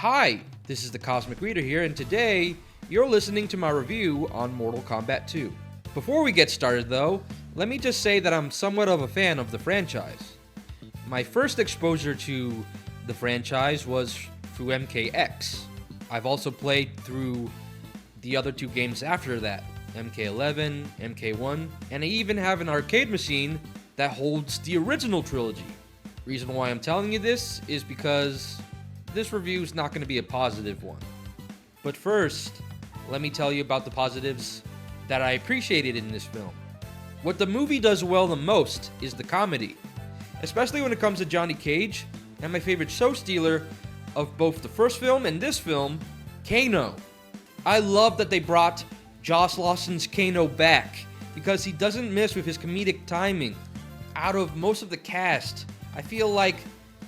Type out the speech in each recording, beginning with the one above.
Hi, this is the Cosmic Reader here, and today you're listening to my review on Mortal Kombat 2. Before we get started though, let me just say that I'm somewhat of a fan of the franchise. My first exposure to the franchise was through MKX. I've also played through the other two games after that, MK11, MK1, and I even have an arcade machine that holds the original trilogy. Reason why I'm telling you this is because this review is not going to be a positive one. But first, let me tell you about the positives that I appreciated in this film. What the movie does well the most is the comedy, especially when it comes to Johnny Cage, and my favorite show stealer of both the first film and this film, Kano. I love that they brought Josh Lawson's Kano back, because he doesn't miss with his comedic timing. Out of most of the cast, I feel like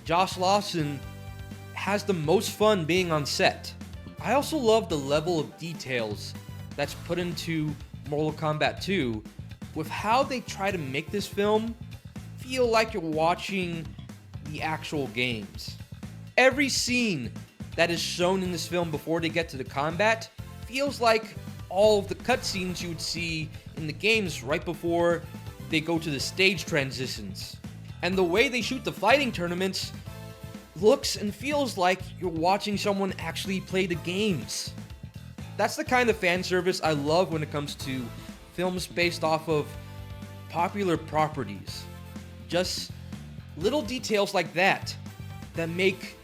Josh Lawson has the most fun being on set. I also love the level of details that's put into Mortal Kombat 2 with how they try to make this film feel like you're watching the actual games. Every scene that is shown in this film before they get to the combat feels like all of the cutscenes you would see in the games right before they go to the stage transitions. And the way they shoot the fighting tournaments looks and feels like you're watching someone actually play the games. That's the kind of fan service I love when it comes to films based off of popular properties. Just little details like that make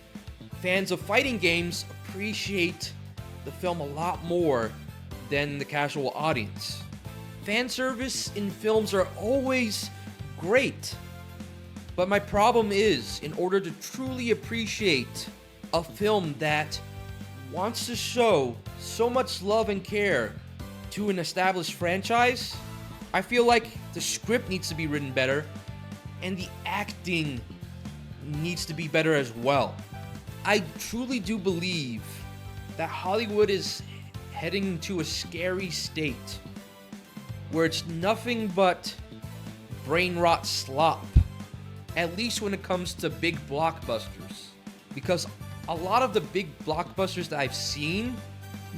fans of fighting games appreciate the film a lot more than the casual audience. Fan service in films are always great. But my problem is, in order to truly appreciate a film that wants to show so much love and care to an established franchise, I feel like the script needs to be written better, and the acting needs to be better as well. I truly do believe that Hollywood is heading into a scary state where it's nothing but brain rot slop. At least when it comes to big blockbusters. Because a lot of the big blockbusters that I've seen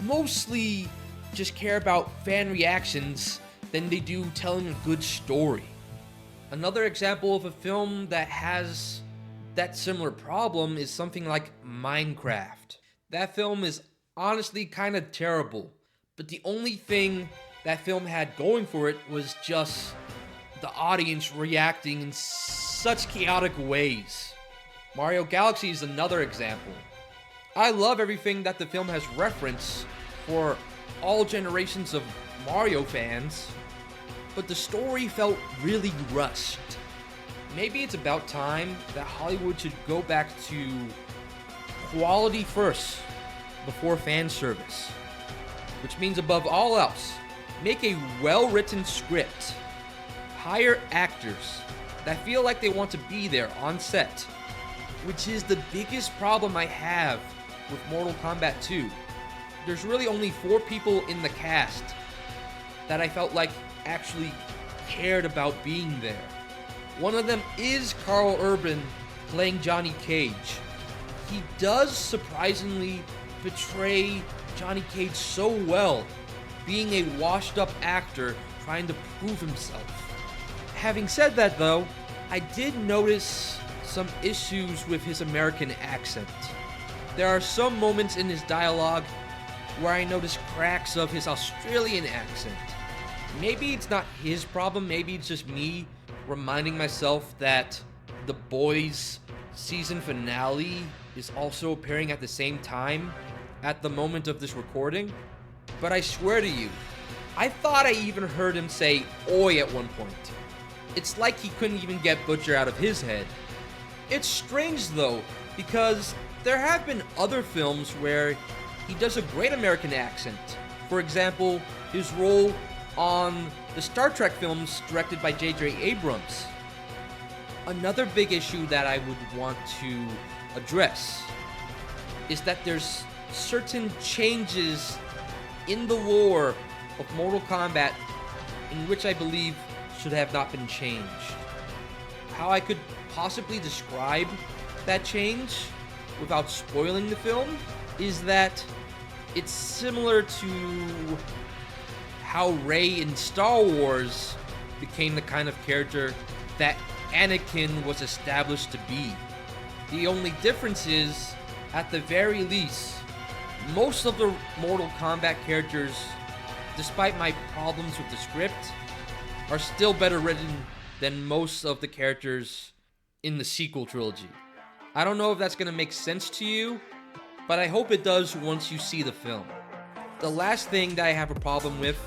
mostly just care about fan reactions than they do telling a good story. Another example of a film that has that similar problem is something like Minecraft. That film is honestly kind of terrible, but the only thing that film had going for it was just the audience reacting in such chaotic ways. Mario Galaxy is another example. I love everything that the film has referenced for all generations of Mario fans, but the story felt really rushed. Maybe it's about time that Hollywood should go back to quality first before fan service, which means above all else, make a well-written script. Hire actors that feel like they want to be there on set, which is the biggest problem I have with Mortal Kombat 2. There's really only 4 people in the cast that I felt like actually cared about being there. One of them is Carl Urban playing Johnny Cage. He does surprisingly portray Johnny Cage so well, being a washed-up actor trying to prove himself. Having said that though, I did notice some issues with his American accent. There are some moments in his dialogue where I notice cracks of his Australian accent. Maybe it's not his problem, maybe it's just me reminding myself that The Boys season finale is also appearing at the same time at the moment of this recording. But I swear to you, I thought I even heard him say "oi" at one point. It's like he couldn't even get Butcher out of his head. It's strange though, because there have been other films where he does a great American accent. For example, his role on the Star Trek films directed by J.J. Abrams. Another big issue that I would want to address is that there's certain changes in the lore of Mortal Kombat in which I believe should have not been changed. How I could possibly describe that change without spoiling the film is that it's similar to how Rey in Star Wars became the kind of character that Anakin was established to be. The only difference is, at the very least, most of the Mortal Kombat characters, despite my problems with the script, are still better written than most of the characters in the sequel trilogy. I don't know if that's going to make sense to you, but I hope it does once you see the film. The last thing that I have a problem with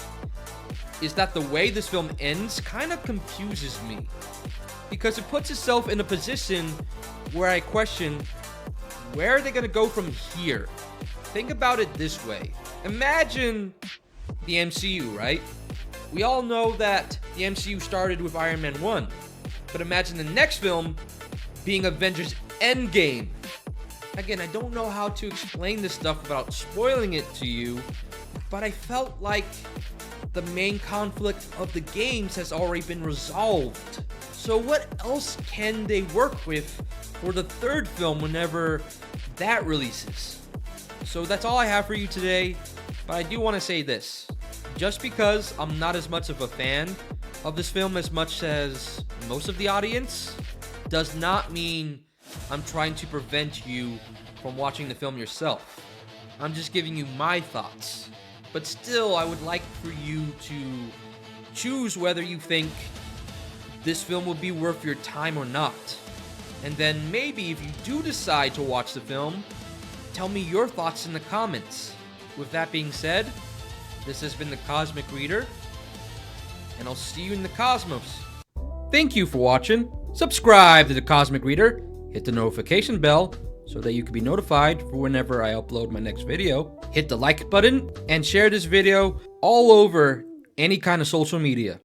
is that the way this film ends kind of confuses me, because it puts itself in a position where I question, where are they going to go from here? Think about it this way. Imagine the MCU, right? We all know that the MCU started with Iron Man 1, but imagine the next film being Avengers Endgame. Again, I don't know how to explain this stuff without spoiling it to you, but I felt like the main conflict of the games has already been resolved. So what else can they work with for the third film whenever that releases? So that's all I have for you today, but I do want to say this. Just because I'm not as much of a fan of this film as much as most of the audience, does not mean I'm trying to prevent you from watching the film yourself. I'm just giving you my thoughts. But still, I would like for you to choose whether you think this film would be worth your time or not. And then maybe if you do decide to watch the film, tell me your thoughts in the comments. With that being said, this has been the Cosmic Reader, and I'll see you in the cosmos. Thank you for watching. Subscribe to the Cosmic Reader, hit the notification bell so that you can be notified for whenever I upload my next video. Hit the like button and share this video all over any kind of social media.